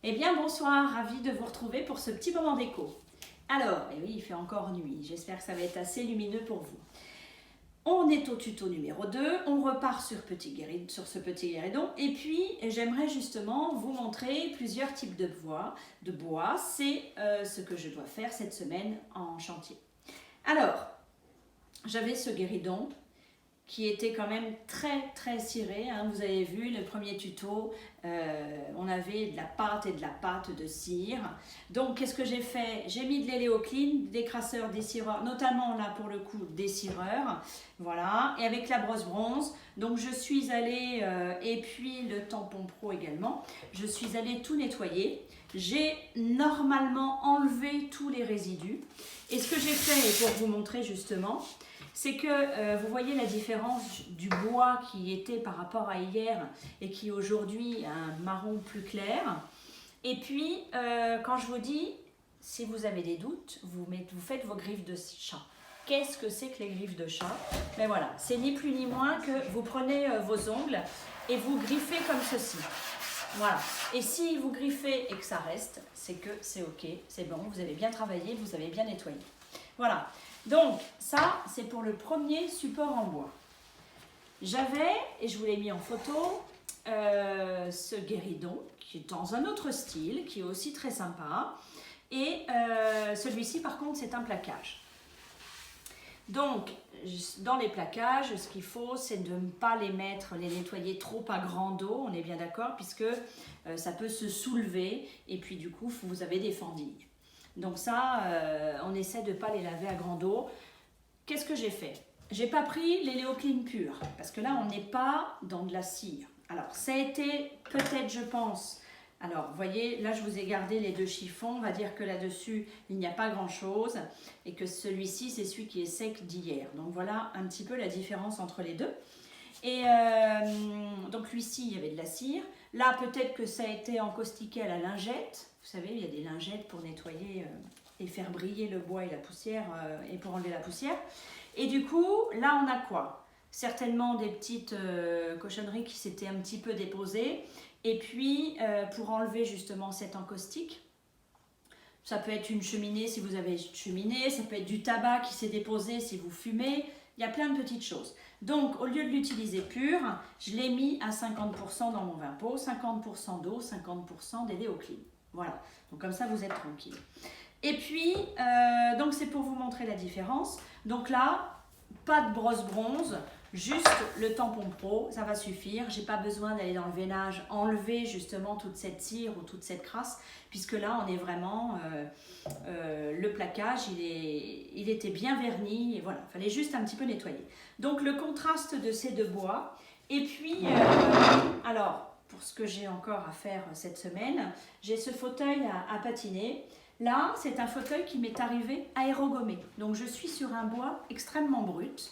Eh bien bonsoir, ravie de vous retrouver pour ce petit moment d'écho. Alors, eh oui, il fait encore nuit, j'espère que ça va être assez lumineux pour vous. On est au tuto numéro 2, on repart sur ce petit guéridon et puis j'aimerais justement vous montrer plusieurs types de bois. C'est ce que je dois faire cette semaine en chantier. Alors, j'avais ce guéridon qui était quand même très ciré, hein. Vous avez vu le premier tuto, on avait de la pâte de cire. Donc qu'est-ce que j'ai fait? J'ai mis de l'éléocline, des crasseurs, des cireurs, notamment là pour le coup des cireurs, voilà, et avec la brosse bronze. Donc je suis allée, et puis le tampon pro également, je suis allée tout nettoyer. J'ai normalement enlevé tous les résidus. Et ce que j'ai fait, et pour vous montrer justement, c'est que vous voyez la différence du bois qui était par rapport à hier et qui aujourd'hui a un marron plus clair. Et puis, quand je vous dis, si vous avez des doutes, vous faites vos griffes de chat. Qu'est-ce que c'est que les griffes de chat? Ben voilà, c'est ni plus ni moins que vous prenez vos ongles et vous griffez comme ceci. Voilà. Et si vous griffez et que ça reste, c'est que c'est ok, c'est bon, vous avez bien travaillé, vous avez bien nettoyé. Voilà. Donc ça, c'est pour le premier support en bois. J'avais, et je vous l'ai mis en photo, ce guéridon qui est dans un autre style, qui est aussi très sympa. Et celui-ci, par contre, c'est un plaquage. Donc, dans les plaquages, ce qu'il faut, c'est de ne pas les nettoyer trop à grande eau, on est bien d'accord, puisque ça peut se soulever, et puis du coup, vous avez des fendilles. Donc ça, on essaie de ne pas les laver à grande eau. Qu'est-ce que j'ai fait? J'ai pas pris l'éléocline pure, parce que là, on n'est pas dans de la cire. Alors, ça a été peut-être, je pense... Alors, vous voyez, là, je vous ai gardé les deux chiffons. On va dire que là-dessus, il n'y a pas grand-chose. Et que celui-ci, c'est celui qui est sec d'hier. Donc, voilà un petit peu la différence entre les deux. Et donc, celui-ci, il y avait de la cire. Là, peut-être que ça a été encaustiqué à la lingette. Vous savez, il y a des lingettes pour nettoyer et faire briller le bois et la poussière, et pour enlever la poussière. Et du coup, là, on a quoi? Certainement des petites cochonneries qui s'étaient un petit peu déposées. Et puis, pour enlever justement cet encaustique, ça peut être une cheminée si vous avez une cheminée, ça peut être du tabac qui s'est déposé si vous fumez, il y a plein de petites choses. Donc, au lieu de l'utiliser pur, je l'ai mis à 50% dans mon vin pot, 50% d'eau, 50% d'éléocline. Voilà, donc comme ça vous êtes tranquille. Et puis, donc c'est pour vous montrer la différence. Donc là, pas de brosse bronze, juste le tampon pro, ça va suffire. J'ai pas besoin d'aller dans le veinage, enlever justement toute cette cire ou toute cette crasse, puisque là on est vraiment, le plaquage, il était bien verni, et voilà, il fallait juste un petit peu nettoyer. Donc le contraste de ces deux bois, et puis, alors, pour ce que j'ai encore à faire cette semaine, j'ai ce fauteuil à patiner. Là, c'est un fauteuil qui m'est arrivé aérogommé. Donc, je suis sur un bois extrêmement brut,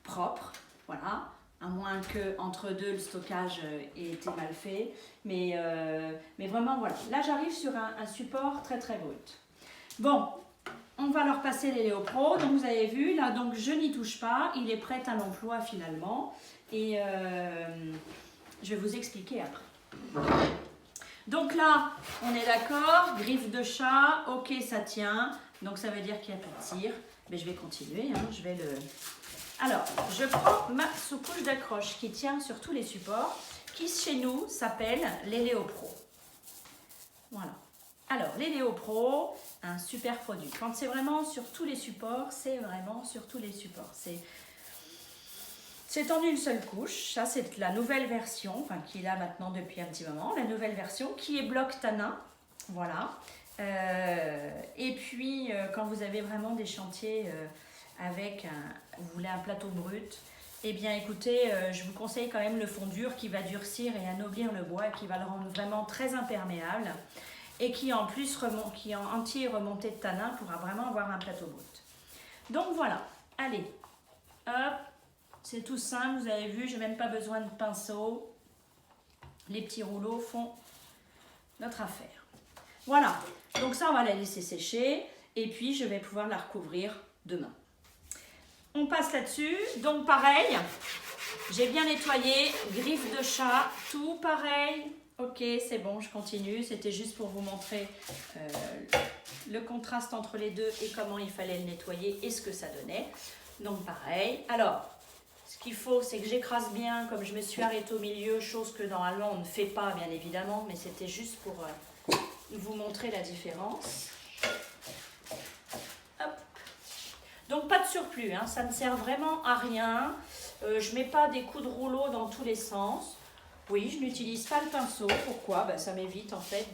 propre, voilà, à moins que entre deux, le stockage ait été mal fait. Mais vraiment, voilà. Là, j'arrive sur un support très brut. Bon, on va leur passer l'Eléo-Pro. Donc, vous avez vu, là, donc je n'y touche pas. Il est prêt à l'emploi finalement. Et je vais vous expliquer après. Donc là, on est d'accord, griffe de chat, ok, ça tient. Donc ça veut dire qu'il n'y a plus de cire. Mais je vais continuer, hein, je vais le... Alors, je prends ma sous-couche d'accroche qui tient sur tous les supports, qui chez nous s'appelle l'Eléo-Pro. Voilà. Alors, l'Eléo-Pro, un super produit. Quand c'est vraiment sur tous les supports, c'est vraiment sur tous les supports. C'est en une seule couche, ça c'est la nouvelle version, enfin qui est là maintenant depuis un petit moment, la nouvelle version qui est bloc tanin, voilà. Et puis quand vous avez vraiment des chantiers avec, vous voulez un plateau brut, eh bien écoutez, je vous conseille quand même le fond dur qui va durcir et anoblir le bois, qui va le rendre vraiment très imperméable et qui en plus, qui est en anti-remontée de tanin pourra vraiment avoir un plateau brut. Donc voilà, allez, hop. C'est tout simple, vous avez vu, je n'ai même pas besoin de pinceau. Les petits rouleaux font notre affaire. Voilà, donc ça on va la laisser sécher et puis je vais pouvoir la recouvrir demain. On passe là-dessus, donc pareil, j'ai bien nettoyé, griffe de chat, tout pareil, Ok, c'est bon, je continue. C'était juste pour vous montrer le contraste entre les deux et comment il fallait le nettoyer et ce que ça donnait. Donc pareil. Alors, ce qu'il faut, c'est que j'écrase bien, comme je me suis arrêtée au milieu, chose que normalement on ne fait pas, bien évidemment, mais c'était juste pour vous montrer la différence. Hop. Donc pas de surplus, hein, ça ne sert vraiment à rien. Je ne mets pas des coups de rouleau dans tous les sens. Oui, je n'utilise pas le pinceau. Pourquoi? Ça m'évite en fait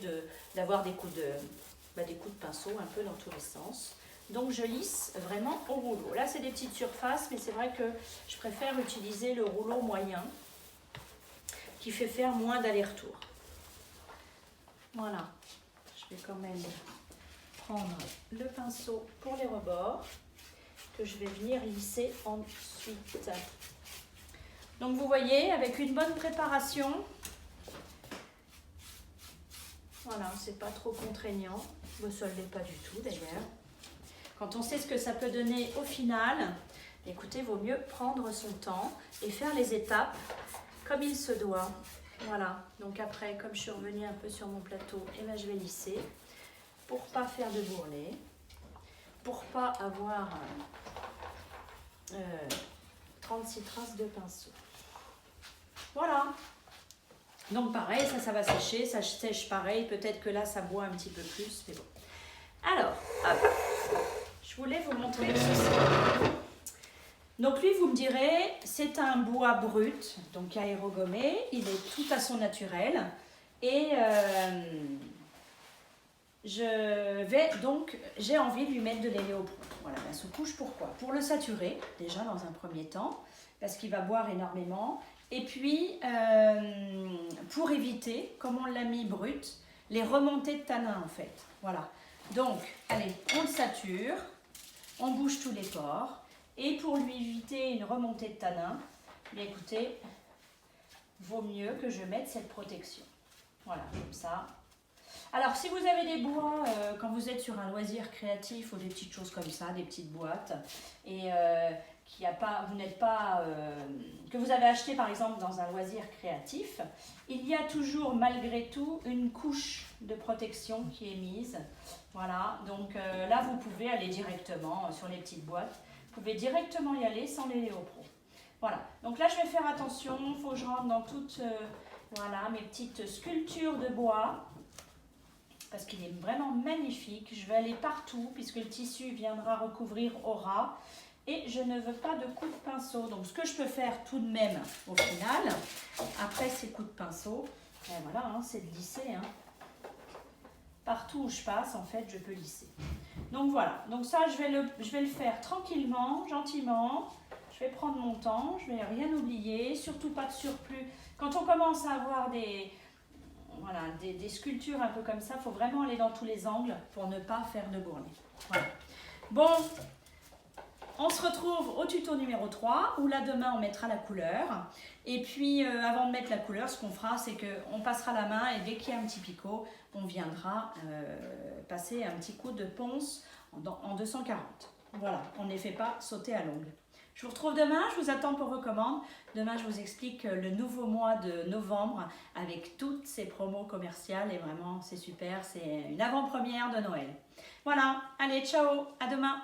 d'avoir des coups de pinceau un peu dans tous les sens. Donc je lisse vraiment au rouleau. Là c'est des petites surfaces, mais c'est vrai que je préfère utiliser le rouleau moyen qui fait faire moins d'aller-retour. Voilà, je vais quand même prendre le pinceau pour les rebords que je vais venir lisser ensuite. Donc vous voyez, avec une bonne préparation, voilà, c'est pas trop contraignant. Ça ne l'est pas du tout d'ailleurs. Quand on sait ce que ça peut donner au final, écoutez, vaut mieux prendre son temps et faire les étapes comme il se doit. Voilà, donc après, comme je suis revenue un peu sur mon plateau, je vais lisser pour pas faire de bourrelet, pour pas avoir 36 traces de pinceau. Voilà. Donc pareil, ça va sécher, ça sèche pareil, peut-être que là ça boit un petit peu plus, mais bon. Alors, hop, je voulais vous montrer ceci. Donc lui, vous me direz, c'est un bois brut, donc aérogommé, il est tout à son naturel. Et j'ai envie de lui mettre de l'héliopron. Voilà, la sous-couche, pourquoi? Pour le saturer, déjà dans un premier temps, parce qu'il va boire énormément. Et puis, pour éviter, comme on l'a mis brut, les remontées de tanin en fait. Voilà. Donc, allez, on le sature, on bouge tous les pores. Et pour lui éviter une remontée de tanin, bien écoutez, vaut mieux que je mette cette protection. Voilà, comme ça. Alors, si vous avez des bois, quand vous êtes sur un loisir créatif ou des petites choses comme ça, des petites boîtes, et que vous avez acheté par exemple dans un loisir créatif, il y a toujours malgré tout une couche de protection qui est mise. Voilà, donc là vous pouvez aller directement sur les petites boîtes. Vous pouvez directement y aller sans les Léopro. Voilà, donc là je vais faire attention, il faut que je rentre dans toutes mes petites sculptures de bois. Parce qu'il est vraiment magnifique. Je vais aller partout puisque le tissu viendra recouvrir au ras. Et je ne veux pas de coups de pinceau. Donc ce que je peux faire tout de même au final, après ces coups de pinceau, voilà, hein, c'est de lisser. Hein. Partout où je passe, en fait, je peux lisser. Donc voilà, donc ça je vais le faire tranquillement, gentiment. Je vais prendre mon temps, je ne vais rien oublier, surtout pas de surplus. Quand on commence à avoir des sculptures un peu comme ça, il faut vraiment aller dans tous les angles pour ne pas faire de bourrelet. Voilà. Bon, on se retrouve au tuto numéro 3 où là demain on mettra la couleur. Et puis avant de mettre la couleur, ce qu'on fera c'est qu'on passera la main et dès qu'il y a un petit picot, on viendra passer un petit coup de ponce en 240. Voilà, on ne les fait pas sauter à l'ongle. Je vous retrouve demain, je vous attends pour vos commandes. Demain, je vous explique le nouveau mois de novembre avec toutes ces promos commerciales et vraiment, c'est super, c'est une avant-première de Noël. Voilà, allez, ciao, à demain.